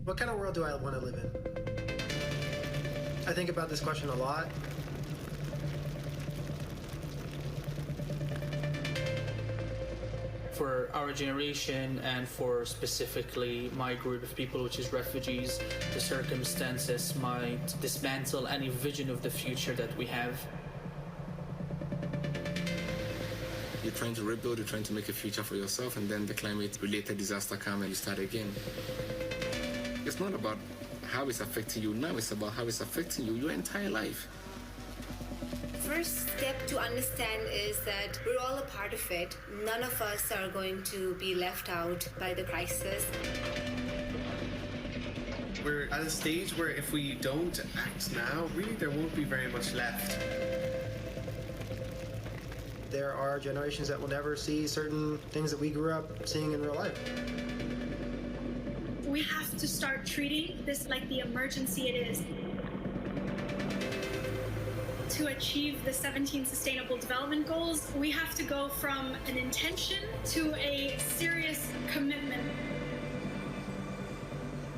What kind of world do I want to live in? I think about this question a lot. For our generation and for specifically my group of people, which is refugees, the circumstances might dismantle any vision of the future that we have. You're trying to rebuild, you're trying to make a future for yourself, and then the climate-related disaster comes and you start again. It's not about how it's affecting you now, it's about how it's affecting you your entire life. First step to understand is that we're all a part of it. None of us are going to be left out by the crisis. We're at a stage where if we don't act now, really there won't be very much left. There are generations that will never see certain things that we grew up seeing in real life. We have to start treating this like the emergency it is. To achieve the 17 Sustainable Development Goals, we have to go from an intention to a serious commitment.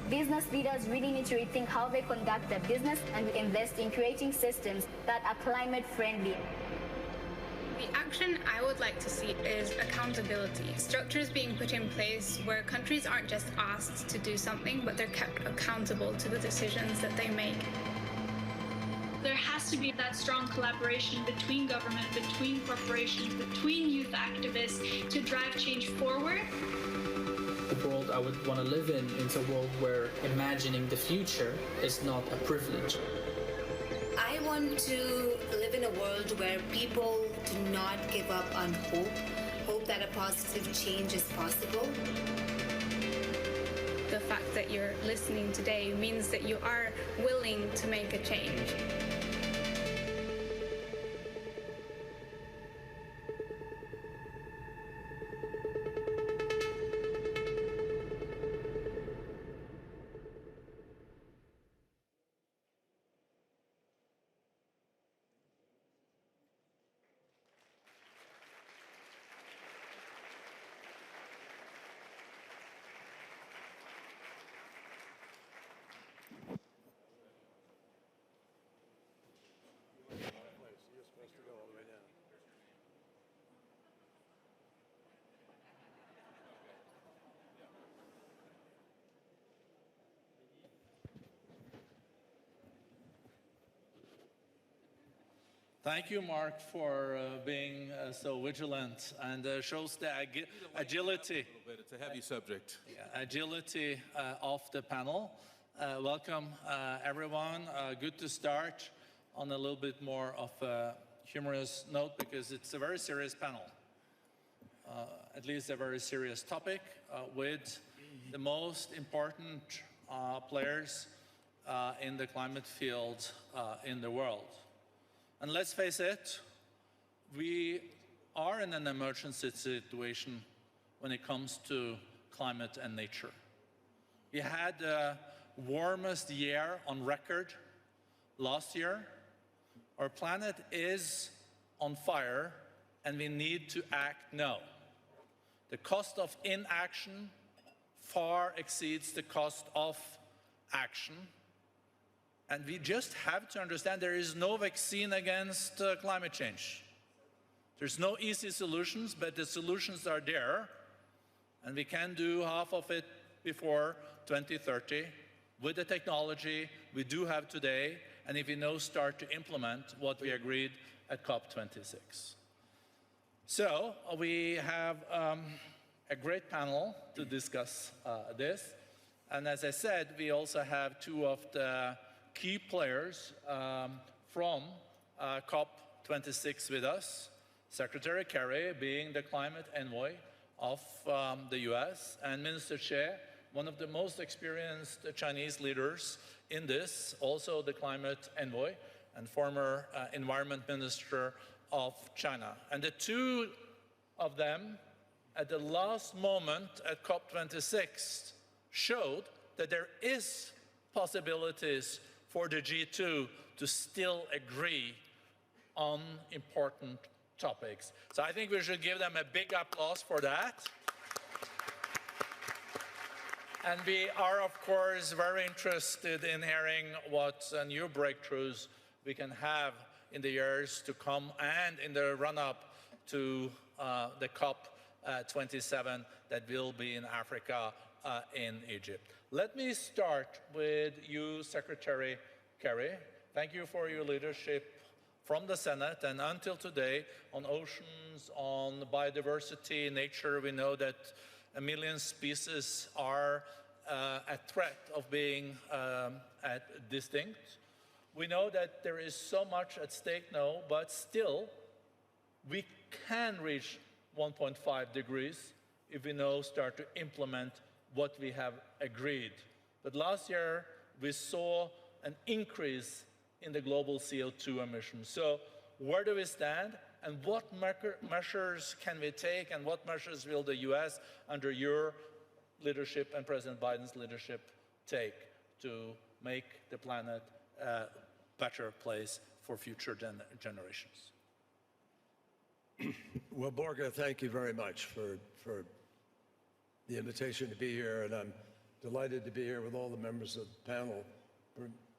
Business leaders really need to rethink how they conduct their business and invest in creating systems that are climate friendly. The action I would like to see is accountability. Structures being put in place where countries aren't just asked to do something, but they're kept accountable to the decisions that they make. There has to be that strong collaboration between government, between corporations, between youth activists to drive change forward. The world I would want to live in is a world where imagining the future is not a privilege. I want to live in a world where people do not give up on hope that a positive change is possible. The fact that you're listening today means that you are willing to make a change. Thank you, Mark, for being so vigilant and shows the agility. It's a heavy subject. Agility of the panel. Welcome, everyone. Good to start on a little bit more of a humorous note because it's a very serious panel. At least a very serious topic with the most important players in the climate field in the world. And let's face it, we are in an emergency situation when it comes to climate and nature. We had the warmest year on record last year. Our planet is on fire and we need to act now. The cost of inaction far exceeds the cost of action. And we just have to understand there is no vaccine against climate change. There's no easy solutions, but the solutions are there. And we can do half of it before 2030 with the technology we do have today, and if we now start to implement what we agreed at COP26. So we have a great panel to discuss this. And as I said, we also have two of the key players from COP26 with us, Secretary Kerry being the climate envoy of the US, and Minister Xie, one of the most experienced Chinese leaders in this, also the climate envoy and former environment minister of China. And the two of them, at the last moment at COP26, showed that there is possibilities for the G2 to still agree on important topics. So I think we should give them a big applause for that. And we are, of course, very interested in hearing what new breakthroughs we can have in the years to come and in the run-up to the COP27 that will be in Africa, in Egypt. Let me start with you, Secretary Kerry. Thank you for your leadership from the Senate and until today on oceans, on biodiversity, nature. We know that a million species are at threat of being distinct. We know that there is so much at stake now, but still we can reach 1.5 degrees if we now start to implement what we have agreed. But last year we saw an increase in the global CO2 emissions. So where do we stand, and what measures can we take, and what measures will the US, under your leadership and President Biden's leadership, take to make the planet a better place for future generations? Well, Borge, thank you very much for the invitation to be here, and I'm delighted to be here with all the members of the panel,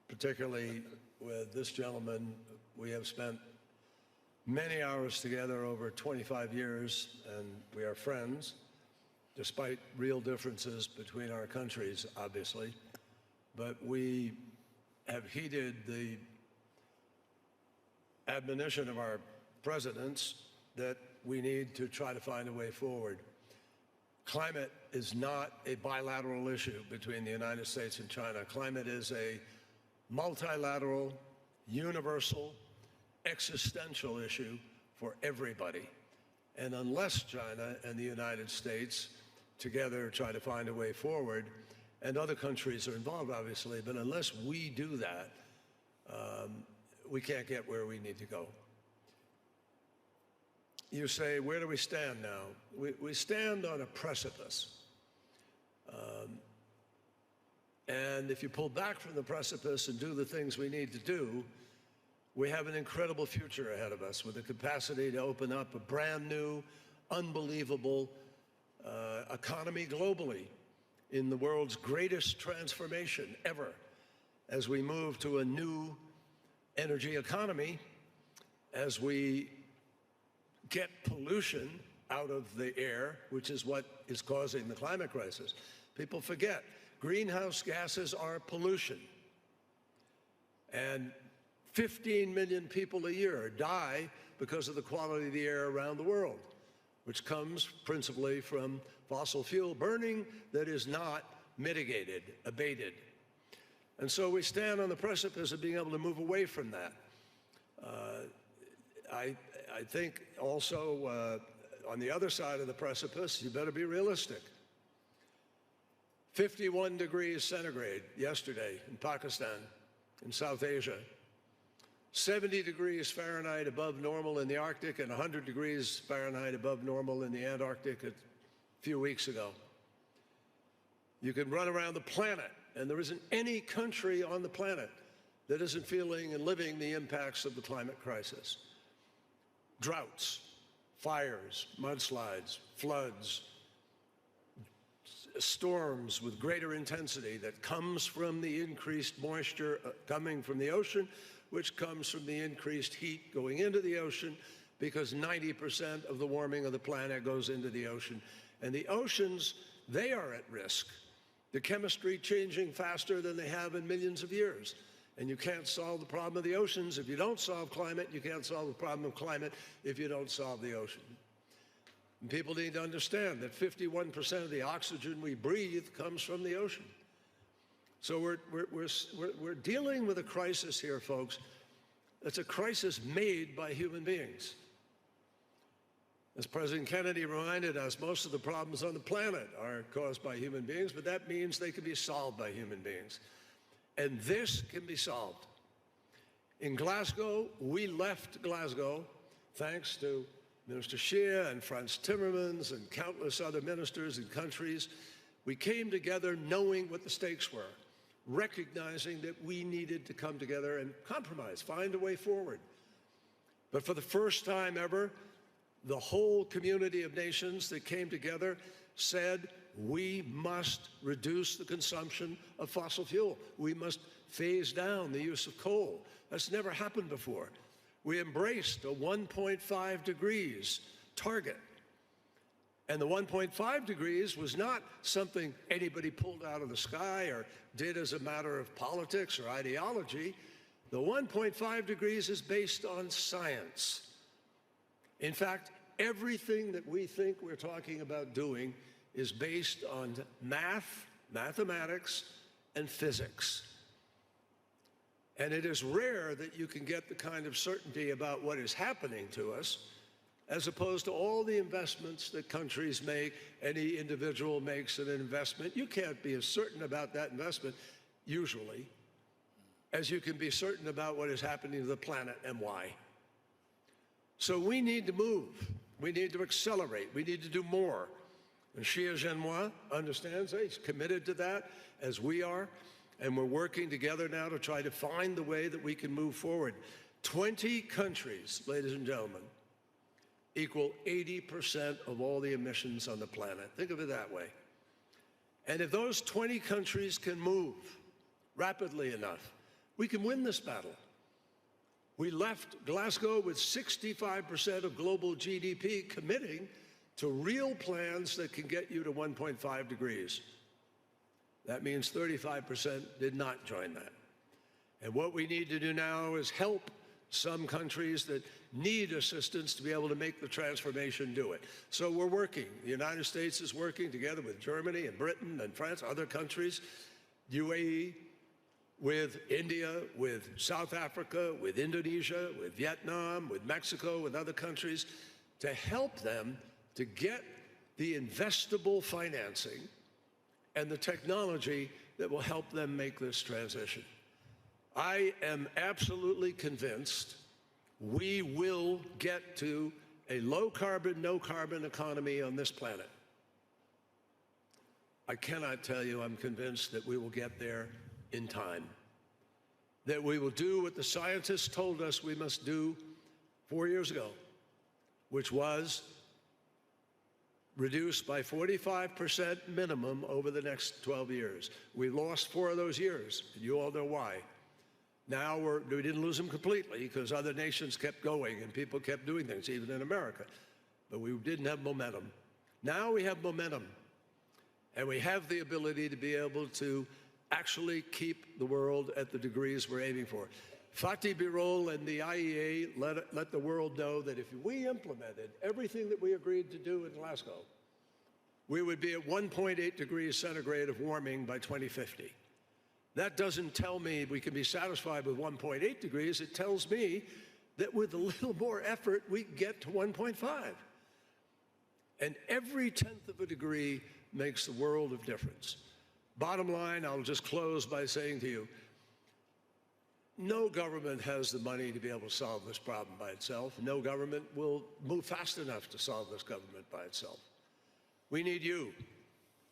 particularly with this gentleman. We have spent many hours together over 25 years, and we are friends, despite real differences between our countries, obviously. But we have heeded the admonition of our presidents that we need to try to find a way forward. Climate is not a bilateral issue between the United States and China. Climate is a multilateral, universal, existential issue for everybody. And unless China and the United States together try to find a way forward, and other countries are involved, obviously, but unless we do that, we can't get where we need to go. You say, where do we stand now? We stand on a precipice. And if you pull back from the precipice and do the things we need to do, we have an incredible future ahead of us with the capacity to open up a brand new, unbelievable economy globally in the world's greatest transformation ever as we move to a new energy economy, as we get pollution out of the air, which is what is causing the climate crisis. People forget, greenhouse gases are pollution. And 15 million people a year die because of the quality of the air around the world, which comes principally from fossil fuel burning that is not mitigated, abated. And so we stand on the precipice of being able to move away from that. I think also on the other side of the precipice, you better be realistic. 51 degrees centigrade yesterday in Pakistan, in South Asia. 70 degrees Fahrenheit above normal in the Arctic, and 100 degrees Fahrenheit above normal in the Antarctic a few weeks ago. You can run around the planet, and there isn't any country on the planet that isn't feeling and living the impacts of the climate crisis. Droughts, fires, mudslides, floods, storms with greater intensity that comes from the increased moisture coming from the ocean, which comes from the increased heat going into the ocean, because 90% of the warming of the planet goes into the ocean. And the oceans, they are at risk. The chemistry changing faster than they have in millions of years. And you can't solve the problem of the oceans if you don't solve climate. You can't solve the problem of climate if you don't solve the ocean. And people need to understand that 51% of the oxygen we breathe comes from the ocean. So we're dealing with a crisis here, folks. It's a crisis made by human beings. As President Kennedy reminded us, most of the problems on the planet are caused by human beings, but that means they can be solved by human beings. And this can be solved. In Glasgow, we left Glasgow, thanks to Minister Scheer and Frans Timmermans and countless other ministers and countries. We came together knowing what the stakes were, recognizing that we needed to come together and compromise, find a way forward. But for the first time ever, the whole community of nations that came together said we must reduce the consumption of fossil fuel. We must phase down the use of coal. That's never happened before. We embraced a 1.5 degrees target. And the 1.5 degrees was not something anybody pulled out of the sky or did as a matter of politics or ideology. The 1.5 degrees is based on science. In fact, everything that we think we're talking about doing is based on mathematics, and physics. And it is rare that you can get the kind of certainty about what is happening to us, as opposed to all the investments that countries make. Any individual makes an investment. You can't be as certain about that investment, usually, as you can be certain about what is happening to the planet and why. So we need to move. We need to accelerate. We need to do more. And Xie Zhenhua understands that. He's committed to that, as we are. And we're working together now to try to find the way that we can move forward. 20 countries, ladies and gentlemen, equal 80% of all the emissions on the planet. Think of it that way. And if those 20 countries can move rapidly enough, we can win this battle. We left Glasgow with 65% of global GDP committing to real plans that can get you to 1.5 degrees. That means 35% did not join that. And what we need to do now is help some countries that need assistance to be able to make the transformation do it. So we're working. The United States is working together with Germany and Britain and France, other countries, UAE, with India, with South Africa, with Indonesia, with Vietnam, with Mexico, with other countries, to help them to get the investable financing and the technology that will help them make this transition. I am absolutely convinced we will get to a low-carbon, no-carbon economy on this planet. I cannot tell you I'm convinced that we will get there in time, that we will do what the scientists told us we must do 4 years ago, which was reduce by 45% minimum over the next 12 years. We lost 4 of those years, and you all know why. Now we didn't lose them completely because other nations kept going and people kept doing things, even in America. But we didn't have momentum. Now we have momentum, and we have the ability to be able to actually keep the world at the degrees we're aiming for. Fatih Birol and the IEA let the world know that if we implemented everything that we agreed to do in Glasgow, we would be at 1.8 degrees centigrade of warming by 2050. That doesn't tell me we can be satisfied with 1.8 degrees. It tells me that with a little more effort, we can get to 1.5. And every tenth of a degree makes the world of difference. Bottom line, I'll just close by saying to you, no government has the money to be able to solve this problem by itself. No government will move fast enough to solve this government by itself. We need you.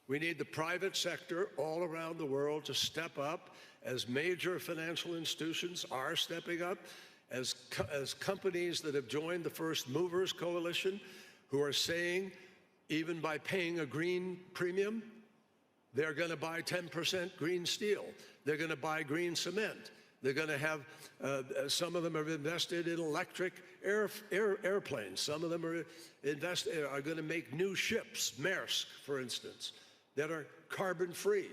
We need the private sector all around the world to step up, as major financial institutions are stepping up, as companies that have joined the First Movers Coalition, who are saying, even by paying a green premium, they're going to buy 10% green steel. They're going to buy green cement. They're going to have, some of them have invested in electric airplanes. Some of them are going to make new ships, Maersk, for instance, that are carbon-free.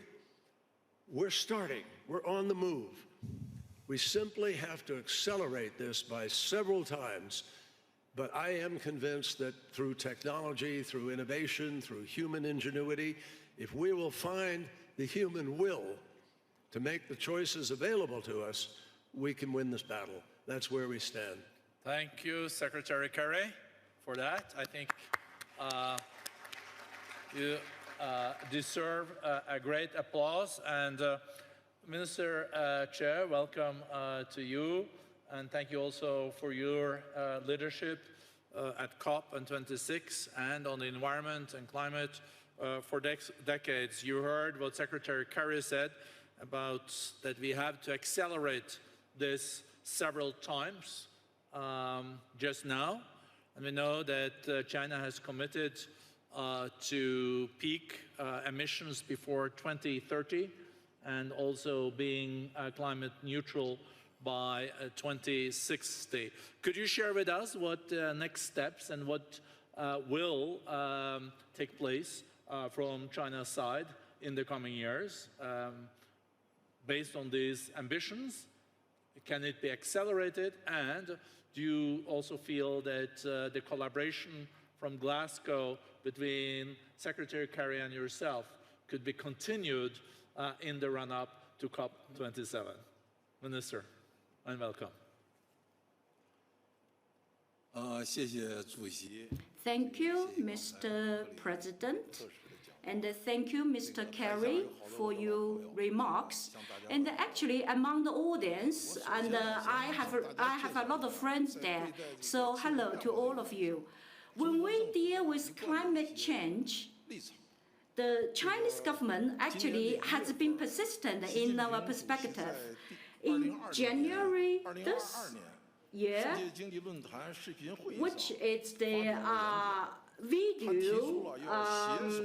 We're starting. We're on the move. We simply have to accelerate this by several times. But I am convinced that through technology, through innovation, through human ingenuity, if we will find the human will to make the choices available to us, we can win this battle. That's where we stand. Thank you, Secretary Kerry, for that. I think you deserve a great applause. And Minister Chair, welcome to you. And thank you also for your leadership at COP26 and on the environment and climate for decades. You heard what Secretary Kerry said about that we have to accelerate this several times just now. And we know that China has committed to peak emissions before 2030 and also being climate neutral by 2060. Could you share with us what next steps and what will take place from China's side in the coming years based on these ambitions? Can it be accelerated? And do you also feel that the collaboration from Glasgow between Secretary Kerry and yourself could be continued in the run-up to COP27? Minister, and welcome. Thank you, Mr. President. And thank you, Mr. Kerry, for your remarks. And actually, among the audience, and I have a lot of friends there, so hello to all of you. When we deal with climate change, the Chinese government actually has been persistent in our perspective. In January this year, which is the video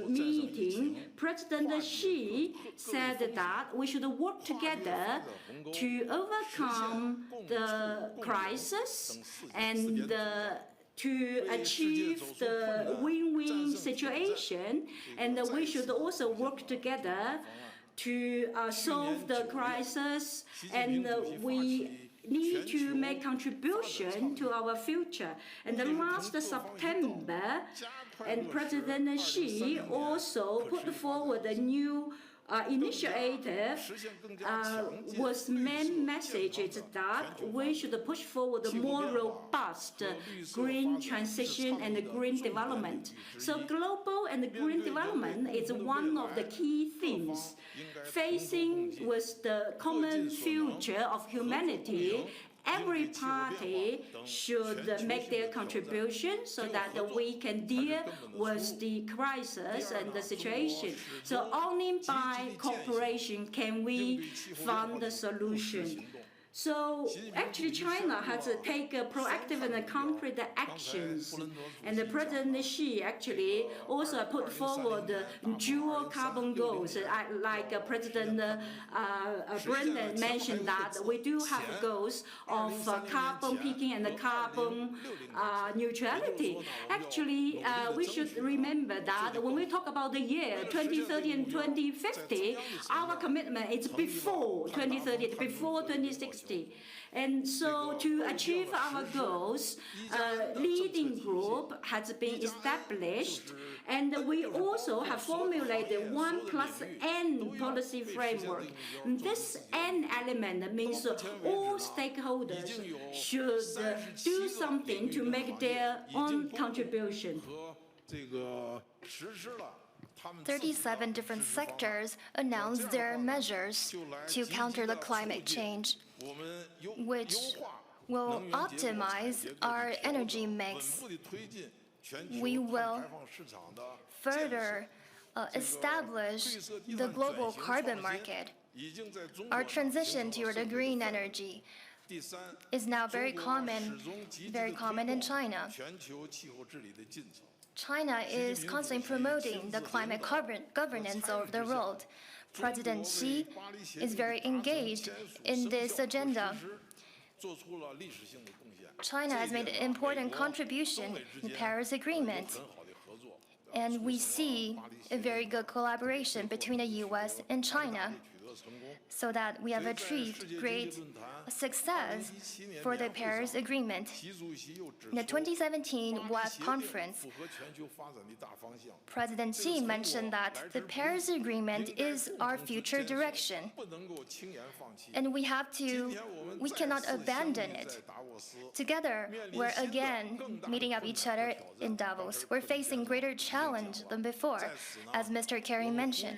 meeting, President Xi said that we should work together to overcome the crisis and to achieve the win-win situation, and we should also work together to solve the crisis, and we need to make contribution to our future. And last September, and President Xi also put forward a new initiative was main message is that we should push forward a more robust green transition and green development. So global and green development is one of the key themes. Facing with the common future of humanity, every party should make their contribution so that we can deal with the crisis and the situation. So only by cooperation can we find the solution. So actually China has taken proactive and concrete actions. And the President Xi actually also put forward dual carbon goals. Like President Brendan mentioned that we do have goals of carbon peaking and carbon neutrality. Actually, we should remember that when we talk about the year 2030 and 2050, our commitment is before 2030, before 2060. And so to achieve our goals, a leading group has been established, and we also have formulated 1+N policy framework. And this N element means all stakeholders should do something to make their own contribution. 37 different sectors announced their measures to counter the climate change, which will optimize our energy mix. We will further establish the global carbon market. Our transition toward the green energy is now very common in China. China is constantly promoting the climate governance of the world. President Xi is very engaged in this agenda. China has made an important contribution in the Paris Agreement, and we see a very good collaboration between the U.S. and China, so that we have achieved great success for the Paris Agreement. In the 2017 WEF conference, President Xi mentioned that the Paris Agreement is our future direction, and we cannot abandon it. Together, we're again meeting up each other in Davos. We're facing greater challenge than before, as Mr. Kerry mentioned.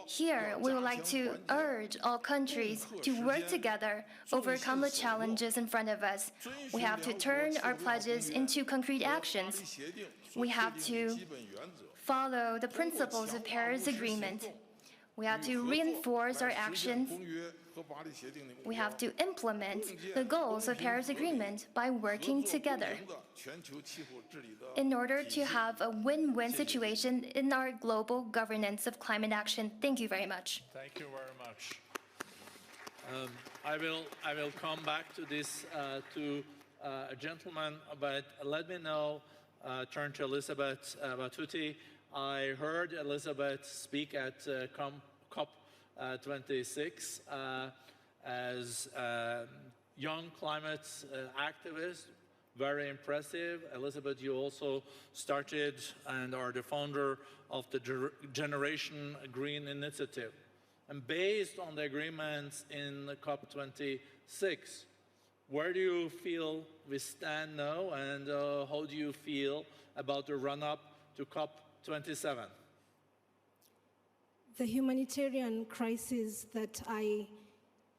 Here, we would like to urge all countries to work together, overcome the challenges in front of us. We have to turn our pledges into concrete actions. We have to follow the principles of Paris Agreement. We have to reinforce our actions. We have to implement the goals of Paris Agreement by working together in order to have a win-win situation in our global governance of climate action. Thank you very much. Thank you very much. I will come back to this a gentleman, but let me now turn to Elizabeth Batuti. I heard Elizabeth speak at COP26 as a young climate activist. Very impressive. Elizabeth, you also started and are the founder of the Generation Green Initiative. And based on the agreements in COP26, where do you feel we stand now, and how do you feel about the run-up to COP27? The humanitarian crisis that I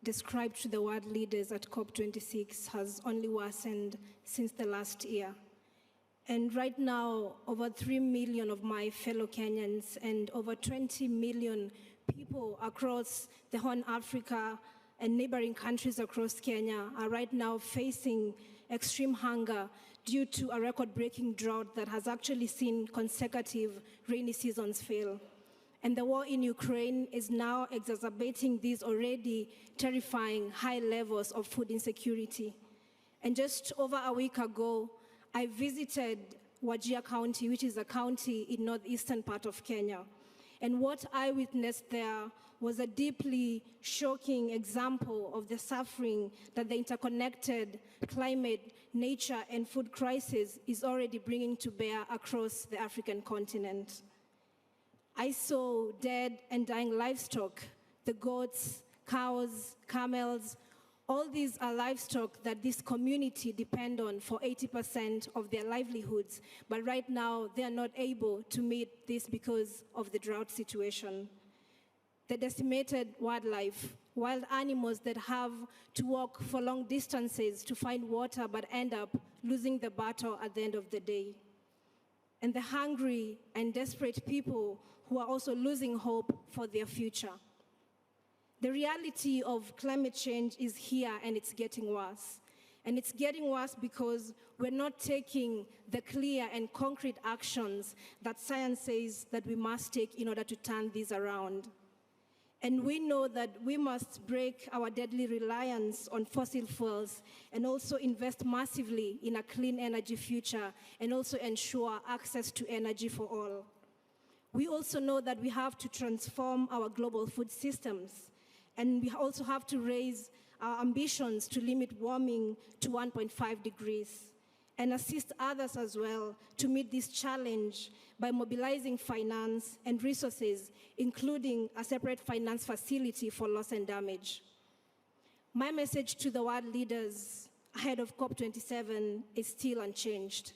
described to the world leaders at COP26 has only worsened since the last year. And right now, over 3 million of my fellow Kenyans and over 20 million people across the Horn Africa and neighboring countries across Kenya are right now facing extreme hunger due to a record-breaking drought that has actually seen consecutive rainy seasons fail. And the war in Ukraine is now exacerbating these already terrifying high levels of food insecurity. And just over a week ago, I visited Wajir County, which is a county in northeastern part of Kenya. And what I witnessed there was a deeply shocking example of the suffering that the interconnected climate, nature, and food crisis is already bringing to bear across the African continent. I saw dead and dying livestock, the goats, cows, camels. All these are livestock that this community depend on for 80% of their livelihoods. But right now, they are not able to meet this because of the drought situation. The decimated wildlife, wild animals that have to walk for long distances to find water but end up losing the battle at the end of the day. And the hungry and desperate people who are also losing hope for their future. The reality of climate change is here, and it's getting worse. And it's getting worse because we're not taking the clear and concrete actions that science says that we must take in order to turn these around. And we know that we must break our deadly reliance on fossil fuels and also invest massively in a clean energy future and also ensure access to energy for all. We also know that we have to transform our global food systems, and we also have to raise our ambitions to limit warming to 1.5 degrees and assist others as well to meet this challenge by mobilizing finance and resources, including a separate finance facility for loss and damage. My message to the world leaders ahead of COP27 is still unchanged.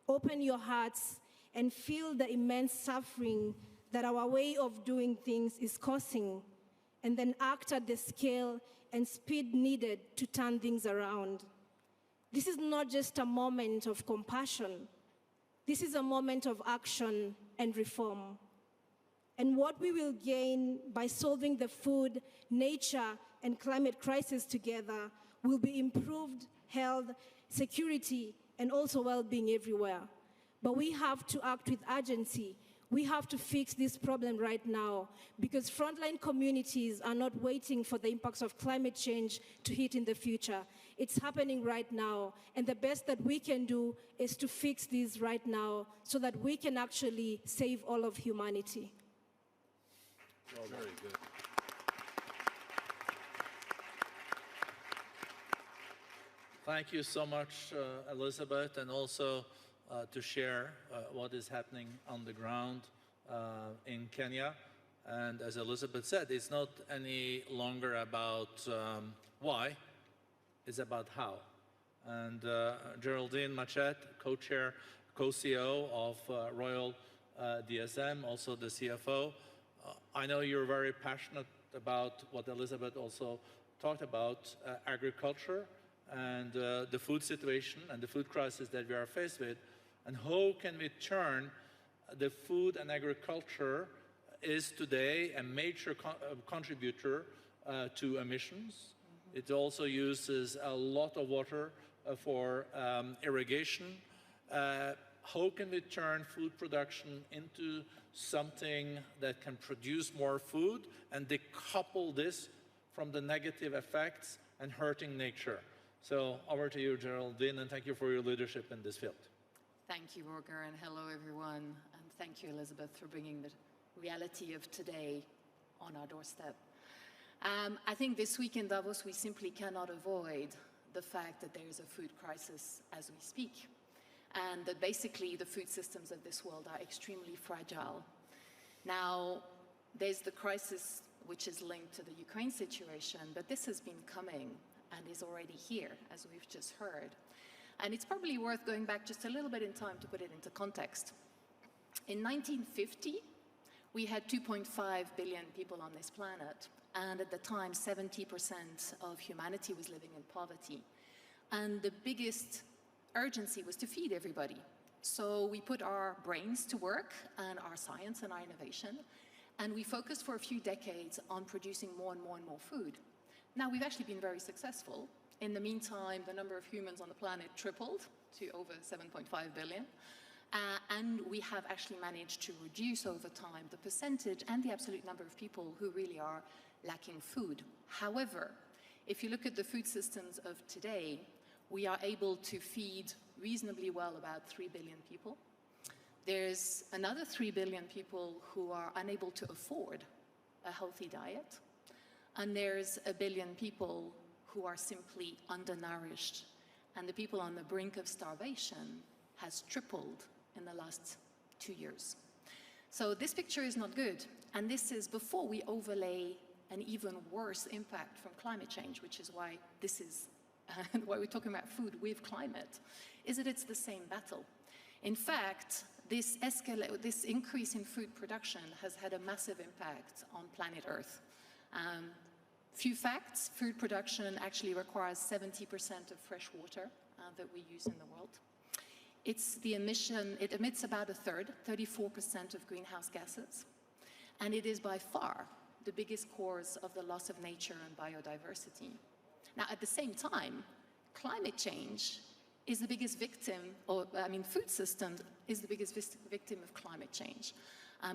Open your hearts and feel the immense suffering that our way of doing things is causing, and then act at the scale and speed needed to turn things around. This is not just a moment of compassion. This is a moment of action and reform. And what we will gain by solving the food, nature, and climate crisis together will be improved health, security, and also well-being everywhere. But we have to act with urgency. We have to fix this problem right now because frontline communities are not waiting for the impacts of climate change to hit in the future. It's happening right now, and the best that we can do is to fix this right now so that we can actually save all of humanity. Well, very good. Thank you so much, Elizabeth, and also to share what is happening on the ground in Kenya. And as Elizabeth said, it's not any longer about why, it's about how. And Geraldine Machet, co-chair, co-CEO of Royal DSM, also the CFO. I know you're very passionate about what Elizabeth also talked about, agriculture and the food situation and the food crisis that we are faced with. And how can we turn the food and agriculture is today a major contributor to emissions. It also uses a lot of water for irrigation. How can we turn food production into something that can produce more food and decouple this from the negative effects and hurting nature? So over to you, Geraldine, and thank you for your leadership in this field. Thank you, Roger, and hello, everyone. And thank you, Elizabeth, for bringing the reality of today on our doorstep. I think this week in Davos, we simply cannot avoid the fact that there is a food crisis as we speak, and that basically the food systems of this world are extremely fragile. Now, there's the crisis which is linked to the Ukraine situation, but this has been coming and is already here, as we've just heard. And it's probably worth going back just a little bit in time to put it into context. In 1950, we had 2.5 billion people on this planet, and at the time, 70% of humanity was living in poverty. And the biggest urgency was to feed everybody. So we put our brains to work, and our science and our innovation, and we focused for a few decades on producing more and more and more food. Now, we've actually been very successful. In the meantime, the number of humans on the planet tripled to over 7.5 billion. And we have actually managed to reduce over time the percentage and the absolute number of people who really are lacking food. However, if you look at the food systems of today, we are able to feed reasonably well about 3 billion people. There's another 3 billion people who are unable to afford a healthy diet. And there's 1 billion people who are simply undernourished. And the people on the brink of starvation has tripled in the last 2 years. So this picture is not good. And this is before we overlay an even worse impact from climate change, which is why this is why we're talking about food with climate, is that it's the same battle. In fact, this increase in food production has had a massive impact on planet Earth. Few facts: food production actually requires 70% of fresh water that we use in the world. It emits about a third, 34% of greenhouse gases, and it is by far the biggest cause of the loss of nature and biodiversity. Now, at the same time, climate change is the biggest victim, food systems is the biggest victim of climate change.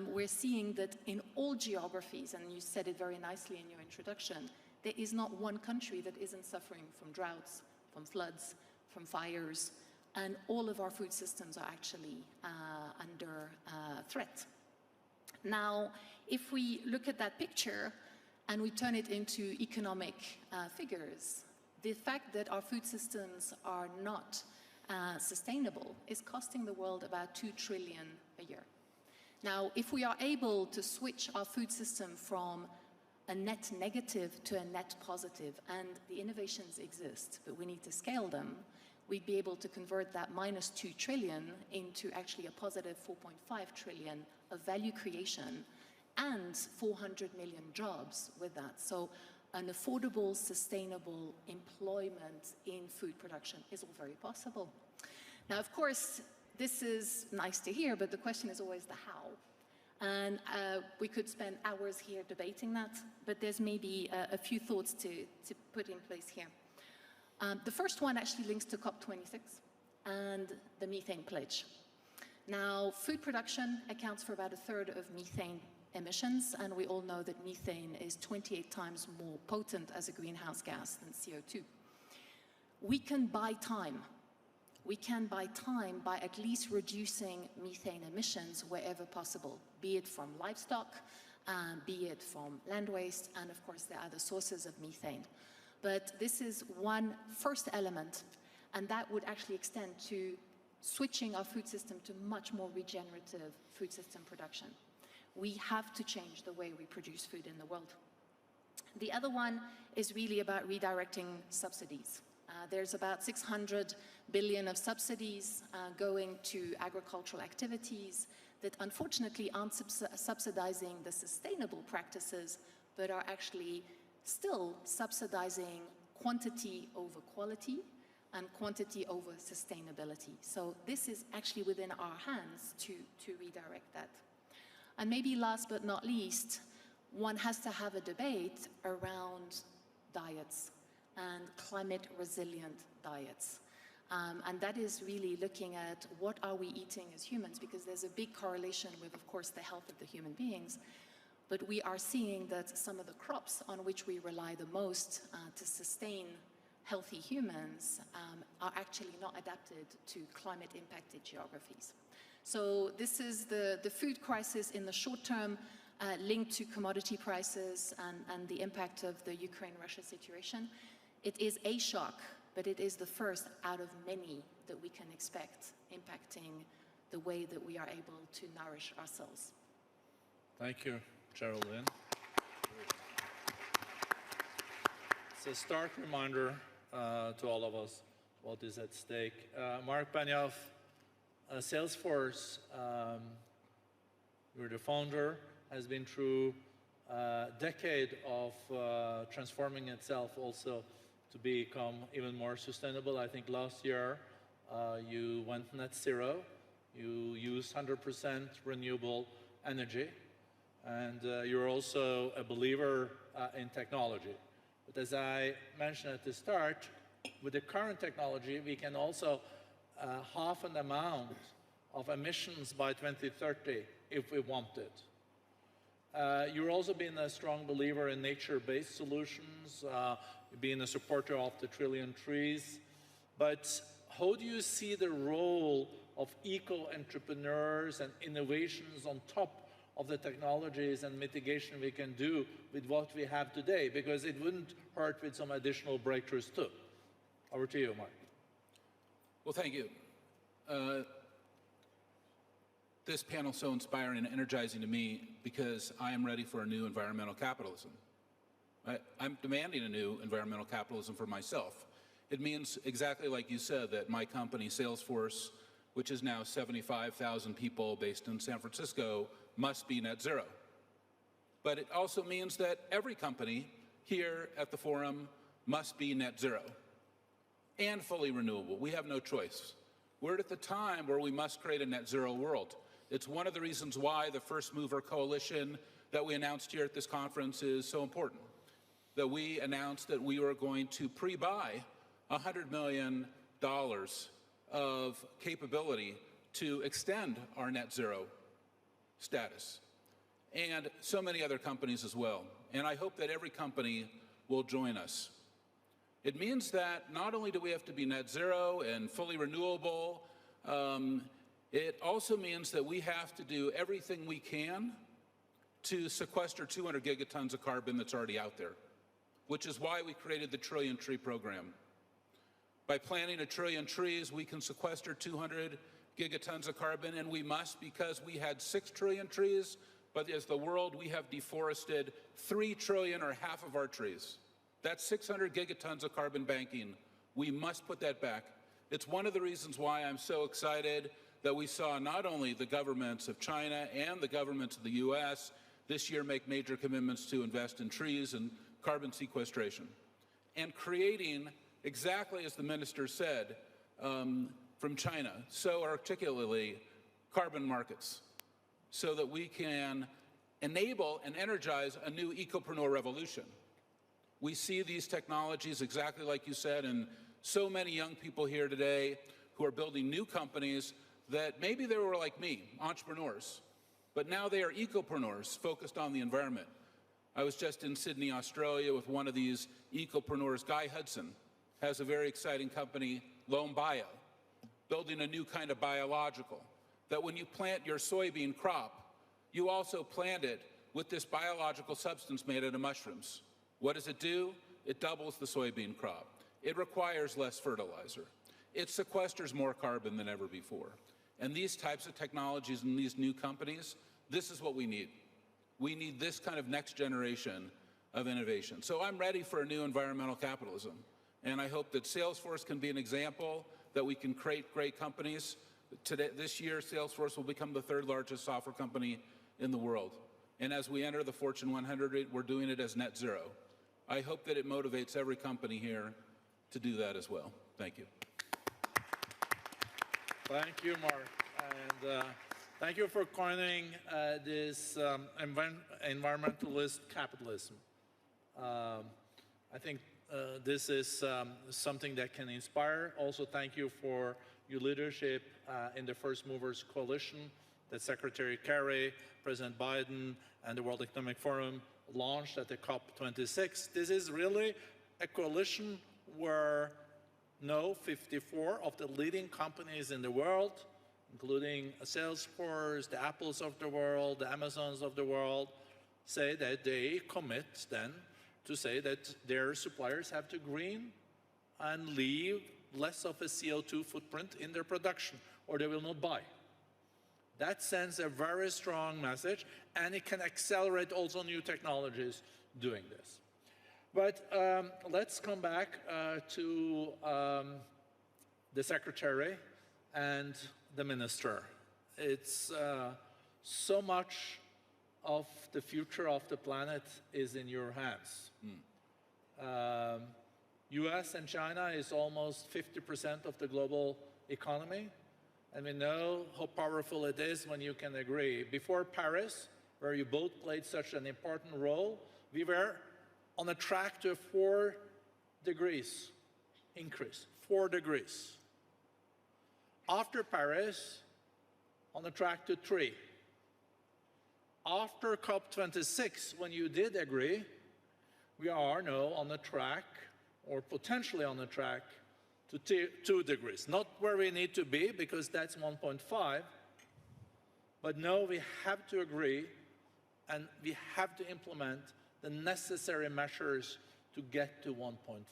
We're seeing that in all geographies, and you said it very nicely in your introduction, there is not one country that isn't suffering from droughts, from floods, from fires, and all of our food systems are actually under threat. Now, if we look at that picture and we turn it into economic figures, the fact that our food systems are not sustainable is costing the world about 2 trillion a year. Now, if we are able to switch our food system from a net negative to a net positive, and the innovations exist, but we need to scale them, we'd be able to convert that minus 2 trillion into actually a positive 4.5 trillion of value creation and 400 million jobs with that. So an affordable, sustainable employment in food production is all very possible. Now, of course, this is nice to hear, but the question is always the how. And we could spend hours here debating that, but there's maybe a few thoughts to put in place here. The first one actually links to COP26 and the methane pledge. Now, food production accounts for about a third of methane emissions, and we all know that methane is 28 times more potent as a greenhouse gas than CO2. We can buy time. We can buy time by at least reducing methane emissions wherever possible, be it from livestock, be it from land waste, and of course there are other sources of methane. But this is one first element, and that would actually extend to switching our food system to much more regenerative food system production. We have to change the way we produce food in the world. The other one is really about redirecting subsidies. There's about 600 billion of subsidies going to agricultural activities that unfortunately aren't subsidizing the sustainable practices, but are actually still subsidizing quantity over quality and quantity over sustainability. So this is actually within our hands to redirect that. And maybe last but not least, one has to have a debate around diets and climate resilient diets. And that is really looking at what are we eating as humans, because there's a big correlation with, of course, the health of the human beings. But we are seeing that some of the crops on which we rely the most to sustain healthy humans are actually not adapted to climate-impacted geographies. So this is the food crisis in the short term linked to commodity prices and the impact of the Ukraine-Russia situation. It is a shock, but it is the first out of many that we can expect impacting the way that we are able to nourish ourselves. Thank you, Geraldine. It's a stark reminder to all of us what is at stake. Mark Benioff, Salesforce, you're the founder, has been through a decade of transforming itself also to become even more sustainable. I think last year you went net zero, you used 100% renewable energy, and you're also a believer in technology. But as I mentioned at the start, with the current technology, we can also half an amount of emissions by 2030 if we wanted. You've also been a strong believer in nature-based solutions, being a supporter of the trillion trees. But how do you see the role of eco-entrepreneurs and innovations on top of the technologies and mitigation we can do with what we have today? Because it wouldn't hurt with some additional breakthroughs too. Over to you, Mark. Well, thank you. This panel is so inspiring and energizing to me because I am ready for a new environmental capitalism. I'm demanding a new environmental capitalism for myself. It means exactly like you said that my company, Salesforce, which is now 75,000 people based in San Francisco, must be net zero. But it also means that every company here at the forum must be net zero and fully renewable. We have no choice. We're at the time where we must create a net zero world. It's one of the reasons why the First Mover Coalition that we announced here at this conference is so important. That we announced that we were going to pre-buy $100 million of capability to extend our net zero status. And so many other companies as well. And I hope that every company will join us. It means that not only do we have to be net zero and fully renewable, it also means that we have to do everything we can to sequester 200 gigatons of carbon that's already out there, which is why we created the Trillion Tree Program. By planting 1 trillion trees, we can sequester 200 gigatons of carbon, and we must because we had 6 trillion trees, but as the world, we have deforested 3 trillion or half of our trees. That's 600 gigatons of carbon banking. We must put that back. It's one of the reasons why I'm so excited that we saw not only the governments of China and the governments of the US this year make major commitments to invest in trees and carbon sequestration, and creating, exactly as the minister said from China, so articulately, carbon markets, so that we can enable and energize a new ecopreneur revolution. We see these technologies, exactly like you said, and so many young people here today who are building new companies that maybe they were like me, entrepreneurs, but now they are ecopreneurs focused on the environment. I was just in Sydney, Australia with one of these ecopreneurs. Guy Hudson has a very exciting company, Loam Bio, building a new kind of biological, that when you plant your soybean crop, you also plant it with this biological substance made out of mushrooms. What does it do? It doubles the soybean crop. It requires less fertilizer. It sequesters more carbon than ever before. And these types of technologies and these new companies, this is what we need. We need this kind of next generation of innovation. So I'm ready for a new environmental capitalism. And I hope that Salesforce can be an example that we can create great companies. This year, Salesforce will become the 3rd largest software company in the world. And as we enter the Fortune 100, we're doing it as net zero. I hope that it motivates every company here to do that as well. Thank you. Thank you, Mark. And Thank you for coining this environmentalist capitalism. I think this is something that can inspire. Also, thank you for your leadership in the First Movers Coalition that Secretary Kerry, President Biden, and the World Economic Forum launched at the COP26. This is really a coalition where 54 of the leading companies in the world, including Salesforce, the Apples of the world, the Amazons of the world, say that they commit then to say that their suppliers have to green and leave less of a CO2 footprint in their production, or they will not buy. That sends a very strong message, and it can accelerate also new technologies doing this. But let's come back to the Secretary and the Minister. It's so much of the future of the planet is in your hands. US and China is almost 50% of the global economy, and we know how powerful it is when you can agree. Before Paris, where you both played such an important role, we were on a track to a 4 degrees increase, 4 degrees. After Paris, on a track to 3. After COP26, when you did agree, we are now on a track, or potentially on a track, to 2 degrees. Not where we need to be, because that's 1.5, but no, we have to agree, and we have to implement the necessary measures to get to 1.5.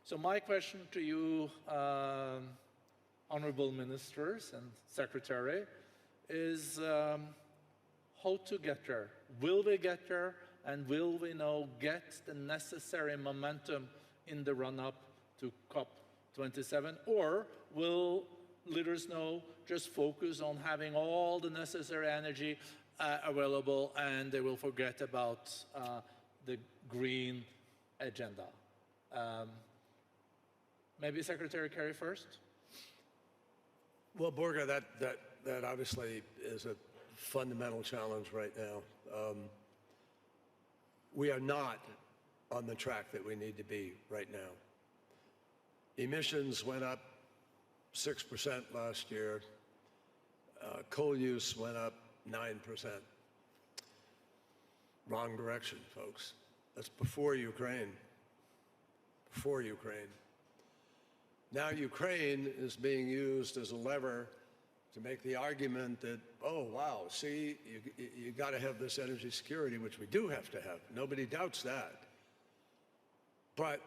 So my question to you, honorable ministers and secretary, is how to get there. Will we get there, and will we now get the necessary momentum in the run-up to COP27, or will leaders now just focus on having all the necessary energy available, and they will forget about the green agenda? Maybe Secretary Kerry first? Well, Borja, that obviously is a fundamental challenge right now. We are not on the track that we need to be right now. Emissions went up 6% last year. Coal use went up 9%. Wrong direction, folks. That's before Ukraine. Before Ukraine. Now Ukraine is being used as a lever to make the argument that, oh, wow, see, you got to have this energy security, which we do have to have. Nobody doubts that. But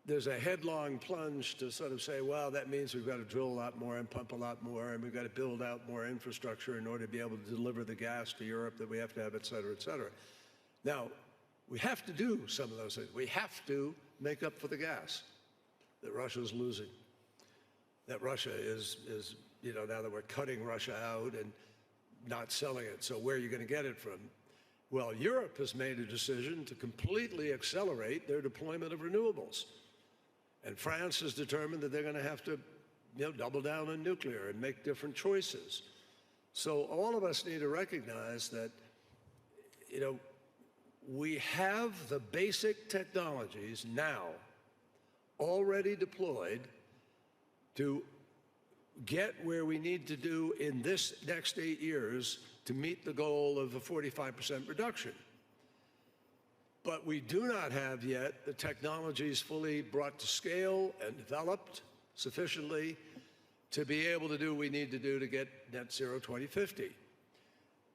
there's a headlong plunge to sort of say, well, that means we've got to drill a lot more and pump a lot more, and we've got to build out more infrastructure in order to be able to deliver the gas to Europe that we have to have, et cetera, et cetera. Now, we have to do some of those things. We have to make up for the gas that Russia's losing, that Russia is, you know, now that we're cutting Russia out and not selling it. So where are you going to get it from? Well, Europe has made a decision to completely accelerate their deployment of renewables. And France has determined that they're going to have to, you know, double down on nuclear and make different choices. So all of us need to recognize that, you know, we have the basic technologies now already deployed to get where we need to do in this next 8 years to meet the goal of a 45% reduction. But we do not have yet the technologies fully brought to scale and developed sufficiently to be able to do what we need to do to get net zero 2050.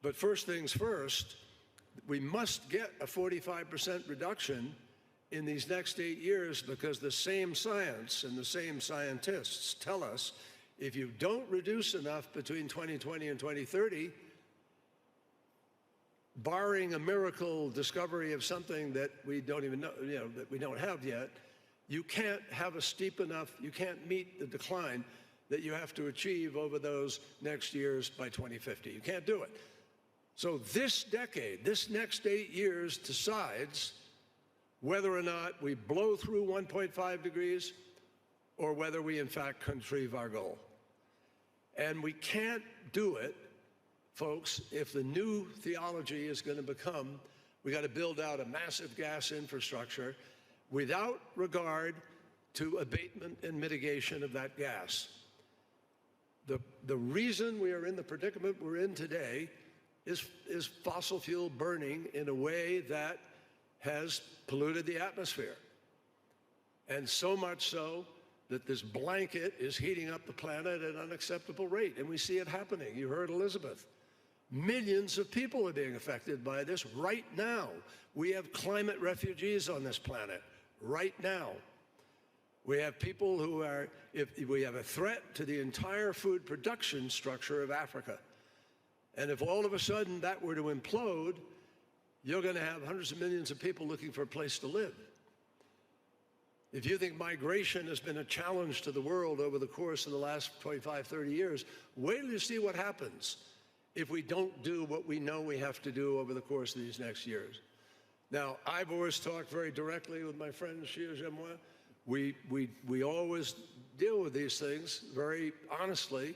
But first things first, we must get a 45% reduction in these next 8 years, because the same science and the same scientists tell us if you don't reduce enough between 2020 and 2030, barring a miracle discovery of something that we don't even know, you know, that we don't have yet, you can't have a steep enough, you can't meet the decline that you have to achieve over those next years by 2050. You can't do it. So this decade, this next 8 years decides whether or not we blow through 1.5 degrees or whether we in fact contrive our goal. And we can't do it folks, if the new theology is going to become, we got to build out a massive gas infrastructure without regard to abatement and mitigation of that gas. The reason we are in the predicament we're in today is fossil fuel burning in a way that has polluted the atmosphere. And so much so that this blanket is heating up the planet at an unacceptable rate. And we see it happening. You heard Elizabeth. Millions of people are being affected by this right now. We have climate refugees on this planet right now. We have people who are, if we have a threat to the entire food production structure of Africa. And if all of a sudden that were to implode, you're going to have hundreds of millions of people looking for a place to live. If you think migration has been a challenge to the world over the course of the last 25, 30 years, wait till you see what happens if we don't do what we know we have to do over the course of these next years. Now, I've always talked very directly with my friend Xi Jinping. We always deal with these things very honestly,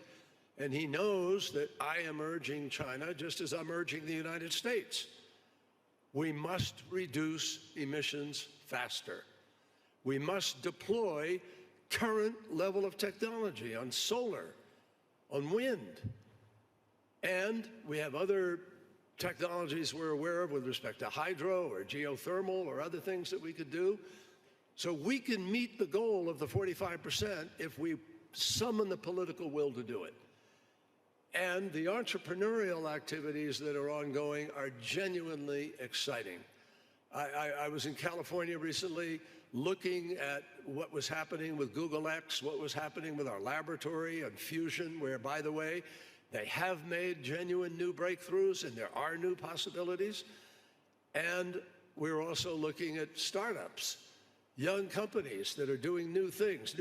and he knows that I am urging China, just as I'm urging the United States. We must reduce emissions faster. We must deploy current level of technology on solar, on wind. And we have other technologies we're aware of with respect to hydro or geothermal or other things that we could do. So we can meet the goal of the 45% if we summon the political will to do it. And the entrepreneurial activities that are ongoing are genuinely exciting. I was in California recently looking at what was happening with Google X, what was happening with our laboratory and fusion, where, by the way, they have made genuine new breakthroughs and there are new possibilities. And we're also looking at startups, young companies that are doing new things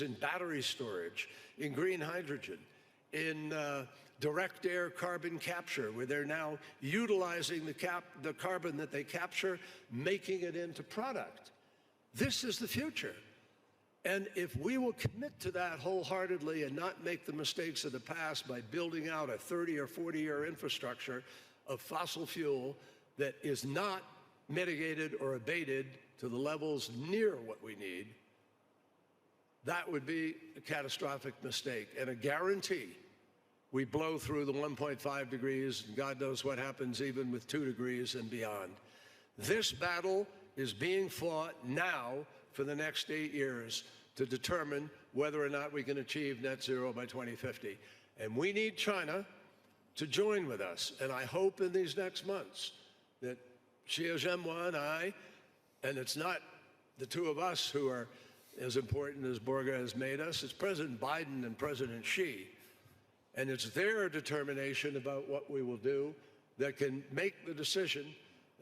in battery storage, in green hydrogen, in direct air carbon capture, where they're now utilizing the carbon that they capture, making it into product. This is the future. And if we will commit to that wholeheartedly and not make the mistakes of the past by building out a 30 or 40-year infrastructure of fossil fuel that is not mitigated or abated to the levels near what we need, that would be a catastrophic mistake and a guarantee we blow through the 1.5 degrees, and God knows what happens even with 2 degrees and beyond. This battle is being fought now for the next 8 years to determine whether or not we can achieve net zero by 2050. And we need China to join with us. And I hope in these next months that Xi Jinping and I, and it's not the two of us who are as important as Borga has made us, it's President Biden and President Xi. And it's their determination about what we will do that can make the decision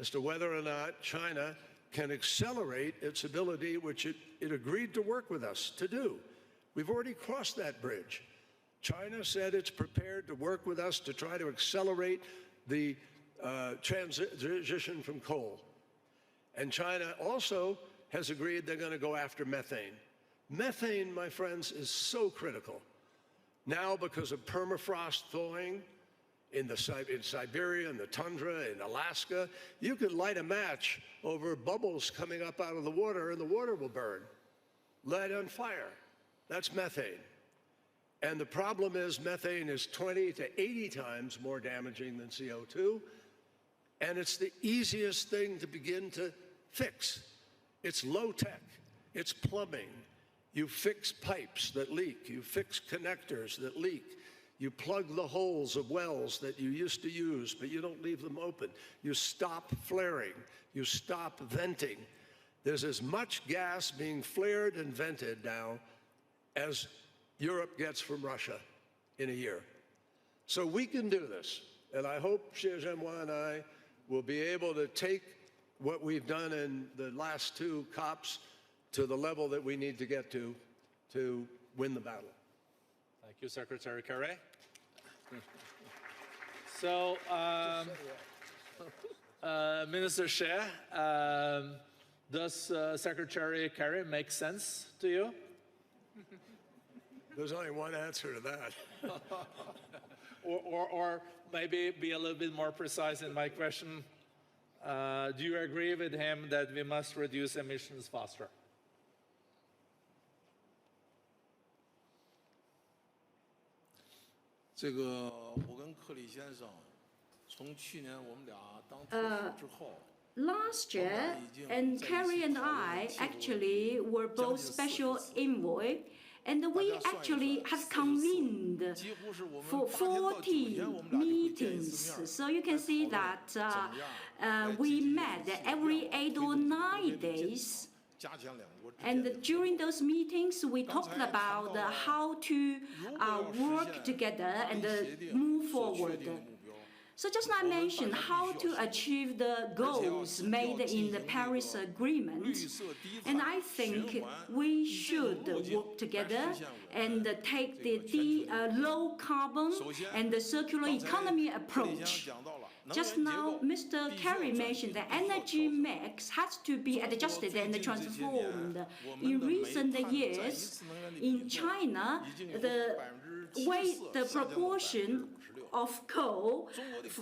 as to whether or not China can accelerate its ability, which it agreed to work with us to do. We've already crossed that bridge. China said it's prepared to work with us to try to accelerate the transition from coal. And China also has agreed they're going to go after methane. Methane, my friends, is so critical. Now, because of permafrost thawing in Siberia, in the tundra, in Alaska, you could light a match over bubbles coming up out of the water and the water will burn. Light on fire. That's methane. And the problem is methane is 20 to 80 times more damaging than CO2. And it's the easiest thing to begin to fix. It's low tech. It's plumbing. You fix pipes that leak. You fix connectors that leak. You plug the holes of wells that you used to use, but you don't leave them open. You stop flaring. You stop venting. There's as much gas being flared and vented now as Europe gets from Russia in a year. So we can do this. And I hope Xi Jinping and I will be able to take what we've done in the last 2 COPs to the level that we need to get to win the battle. Thank you, Secretary Kerry. So, Minister Xie, does Secretary Kerry make sense to you? There's only one answer to that. or maybe be a little bit more precise in my question. Do you agree with him that we must reduce emissions faster? 这个我跟克里先生从去年我们俩当特使之后。Last year, and Kerry and I actually were both special envoy, and we actually have convened for 40 meetings. So you can see that we met every 8 or 9 days. And during those meetings, we talked about how to work together and move forward. So just now I mentioned how to achieve the goals made in the Paris Agreement. And I think we should work together and take the low carbon and the circular economy approach. Just now, Mr. Kerry mentioned the energy mix has to be adjusted and transformed. In recent years, in China, the proportion of coal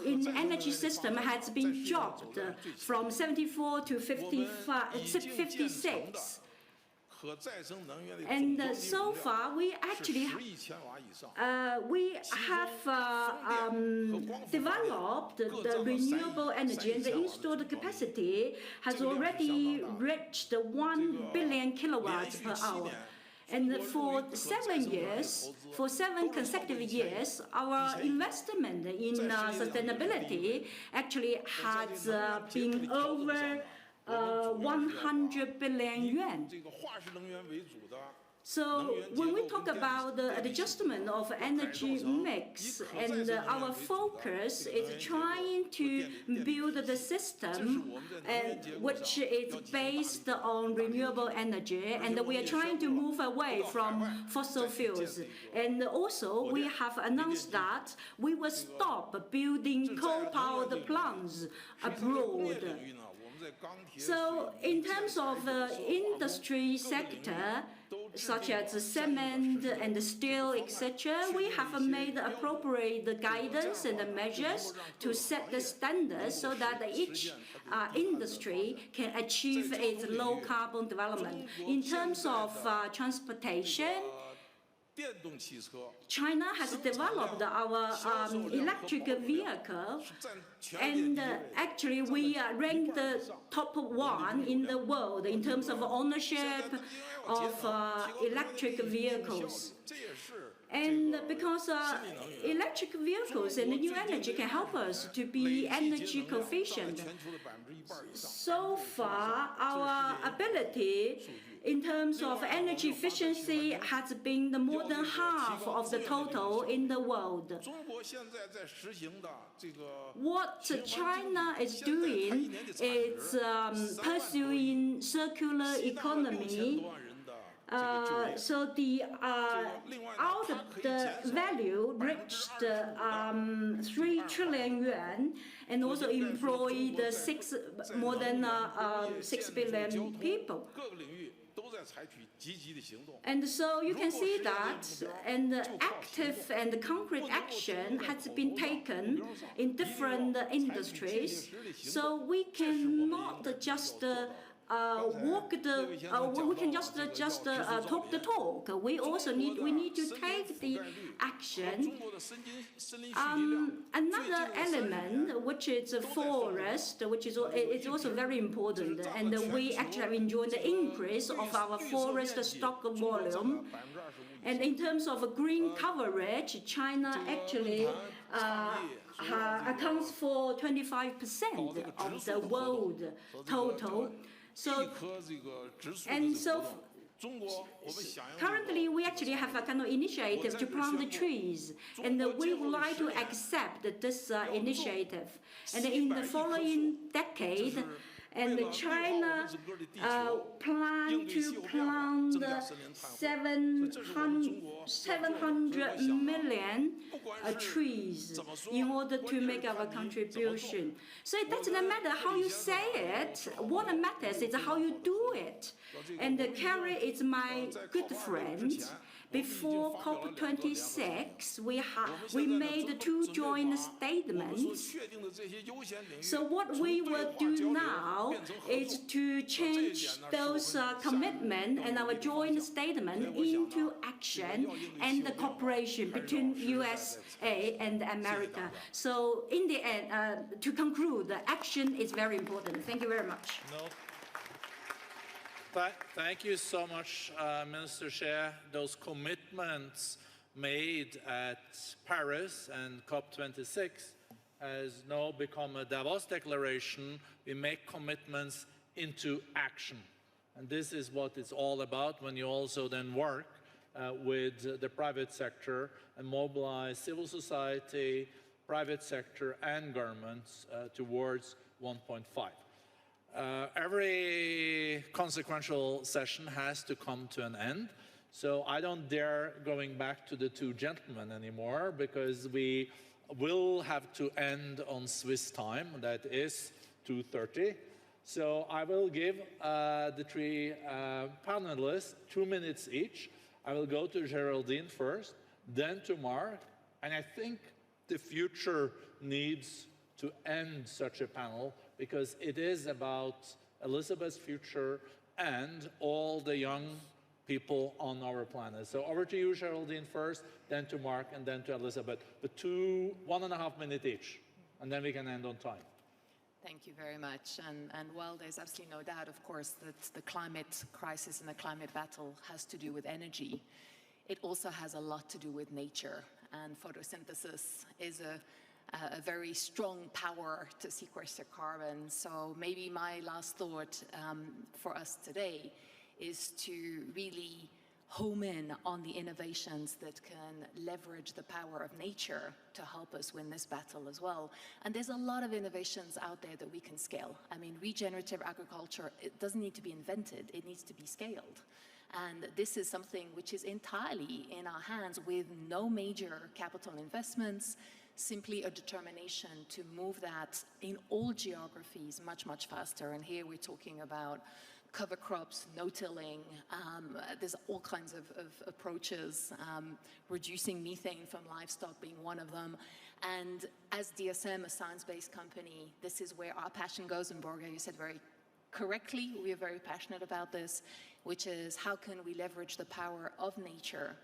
in the energy system has been dropped from 74 to 56. And so far, we actually have developed the renewable energy, and the installed capacity has already reached 1 billion kilowatts per hour. And for 7 years, for 7 consecutive years, our investment in sustainability actually has been over 100 billion yuan. So when we talk about the adjustment of energy mix, and our focus is trying to build the system which is based on renewable energy, and we are trying to move away from fossil fuels. And also we have announced that we will stop building coal-powered plants abroad. So in terms of the industry sector, such as cement and steel, etc., we have made appropriate guidance and measures to set the standards so that each industry can achieve its low carbon development. In terms of transportation, China has developed our electric vehicle, and actually we are ranked the top 1 in the world in terms of ownership of electric vehicles. And because electric vehicles and new energy can help us to be energy efficient, so far our ability in terms of energy efficiency has been more than half of the total in the world. What China is doing is pursuing circular economy. So the out of the value reached 3 trillion yuan, and also employed more than 6 billion people. And so you can see that, and active and concrete action has been taken in different industries. So we cannot just we can just talk the talk. We also need to take the action. Another element, which is forest, which is it's also very important, and we actually have enjoyed the increase of our forest stock volume. And in terms of green coverage, China actually accounts for 25% of the world total. So, and so currently we actually have a kind of initiative to plant the trees, and we would like to accept this initiative. And in the following decade, and China plan to plant 700 million trees in order to make our contribution. So it doesn't matter how you say it. What matters is how you do it. And Kerry is my good friend, Before COP26, we made 2 joint statements. So what we will do now is to change those commitments and our joint statement into action and the cooperation between USA and America. So in the end, to conclude, the action is very important. Thank you very much. Thank you so much, Minister Xie. Those commitments made at Paris and COP26 has now become a Davos declaration. We make commitments into action. And this is what it's all about when you also then work with the private sector and mobilize civil society, private sector and governments towards 1.5. Every consequential session has to come to an end, so I don't dare going back to the 2 gentlemen anymore, because we will have to end on Swiss time, that is 2:30. So I will give the 3 panelists 2 minutes each. I will go to Geraldine first, then to Mark, and I think the future needs to end such a panel, because it is about Elizabeth's future and all the young people on our planet. So over to you, Geraldine, first, then to Mark, and then to Elizabeth. But 1.5 minutes each, and then we can end on time. Thank you very much. And while there's absolutely no doubt, of course, that the climate crisis and the climate battle has to do with energy, it also has a lot to do with nature. And photosynthesis is a very strong power to sequester carbon. So maybe my last thought for us today is to really home in on the innovations that can leverage the power of nature to help us win this battle as well. And there's a lot of innovations out there that we can scale. I mean, regenerative agriculture, it doesn't need to be invented, it needs to be scaled. And this is something which is entirely in our hands with no major capital investments, simply a determination to move that in all geographies much, much faster. And here we're talking about cover crops, no-tilling, there's all kinds of approaches, reducing methane from livestock being one of them. And as DSM, a science-based company, this is where our passion goes, and Borge, you said very correctly, we are very passionate about this, which is how can we leverage the power of nature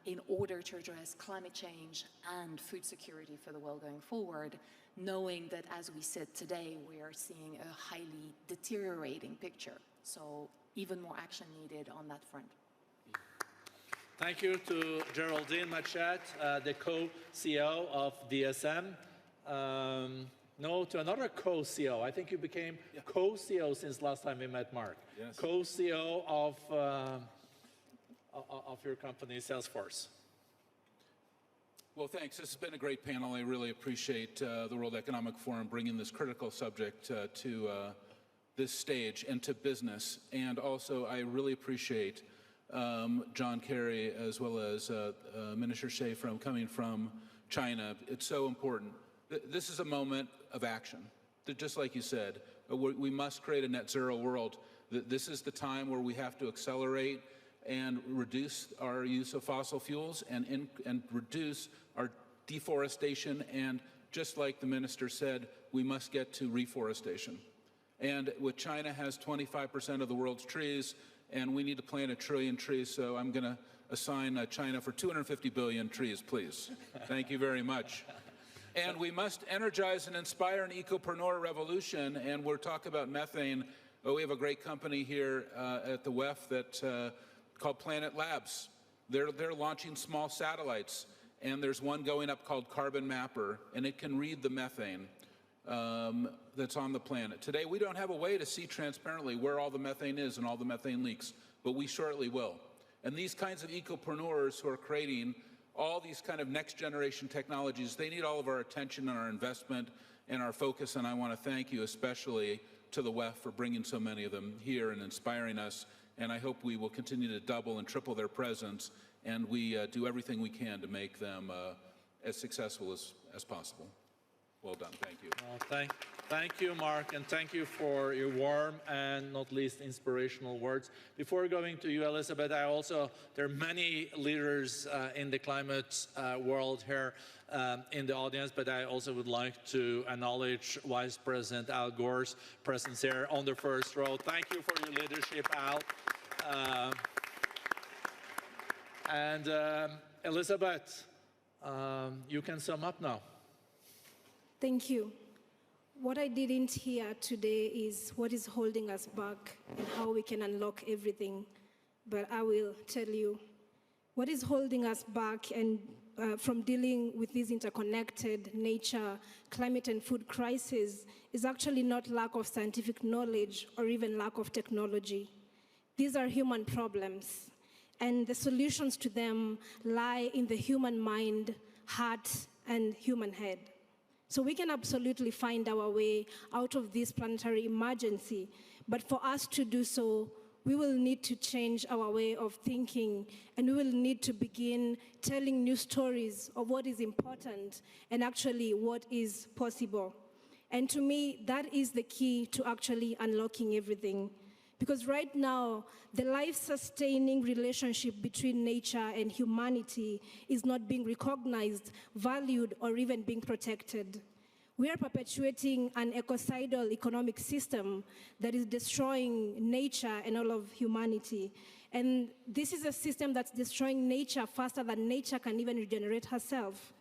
in order to address climate change and food security for the world going forward, knowing that as we said today, we are seeing a highly deteriorating picture. So even more action needed on that front. Thank you to Geraldine Machet, the co-CEO of DSM. No, to another co-CEO. I think you became co-CEO since last time we met, Mark. Yes. Co-CEO of your company, Salesforce. Well, thanks. This has been a great panel. I really appreciate the World Economic Forum bringing this critical subject to this stage and to business. And also, I really appreciate John Kerry as well as Minister Xie coming from China. It's so important. This is a moment of action. Just like you said, we must create a net zero world. This is the time where we have to accelerate and reduce our use of fossil fuels and reduce our deforestation. And just like the minister said, we must get to reforestation. And with China has 25% of the world's trees, and we need to plant 1 trillion trees, so I'm going to assign China for 250 billion trees, please. Thank you very much. And we must energize and inspire an ecopreneur revolution, and we're talking about methane. We have a great company here at the WEF that called Planet Labs. They're launching small satellites, and there's one going up called Carbon Mapper, and it can read the methane that's on the planet. Today, we don't have a way to see transparently where all the methane is and all the methane leaks, but we shortly will. And these kinds of ecopreneurs who are creating all these kind of next generation technologies, they need all of our attention and our investment and our focus, and I want to thank you especially to the WEF for bringing so many of them here and inspiring us, and I hope we will continue to double and triple their presence, and we do everything we can to make them as successful as possible. Well done. Thank you. Well, Thank you, Mark, and thank you for your warm and not least inspirational words. Before going to you, Elizabeth, there are many leaders in the climate world here in the audience, but I also would like to acknowledge Vice President Al Gore's presence here on the first row. Thank you for your leadership, Al. And Elizabeth, you can sum up now. Thank you. What I didn't hear today is what is holding us back and how we can unlock everything. But I will tell you what is holding us back and from dealing with this interconnected nature, climate and food crisis is actually not lack of scientific knowledge or even lack of technology. These are human problems, and the solutions to them lie in the human mind, heart, and human head. So we can absolutely find our way out of this planetary emergency, but for us to do so, we will need to change our way of thinking, and we will need to begin telling new stories of what is important and actually what is possible. And to me, that is the key to actually unlocking everything. Because right now, the life-sustaining relationship between nature and humanity is not being recognized, valued, or even being protected. We are perpetuating an ecocidal economic system that is destroying nature and all of humanity. And this is a system that's destroying nature faster than nature can even regenerate herself.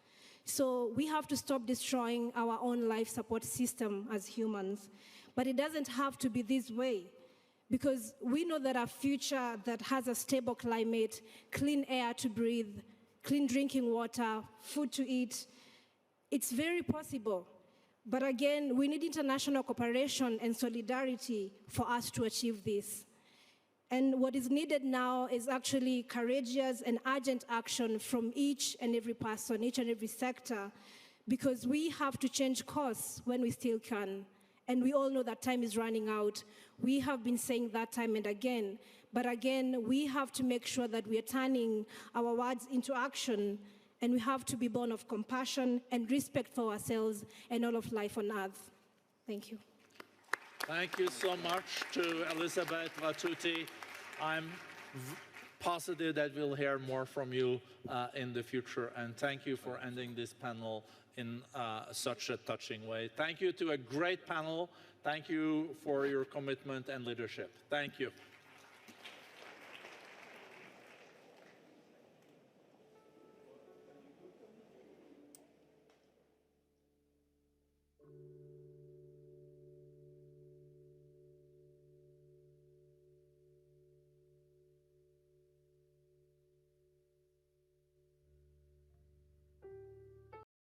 So we have to stop destroying our own life support system as humans. But it doesn't have to be this way, because we know that a future that has a stable climate, clean air to breathe, clean drinking water, food to eat, it's very possible. But again, we need international cooperation and solidarity for us to achieve this. And what is needed now is actually courageous and urgent action from each and every person, each and every sector, because we have to change course when we still can. And we all know that time is running out. We have been saying that time and again. But again, we have to make sure that we are turning our words into action, and we have to be born of compassion and respect for ourselves and all of life on earth. Thank you. Thank you so much to Elizabeth Ratuti. I'm positive that we'll hear more from you in the future, and thank you for ending this panel in such a touching way. Thank you to a great panel. Thank you for your commitment and leadership. Thank you.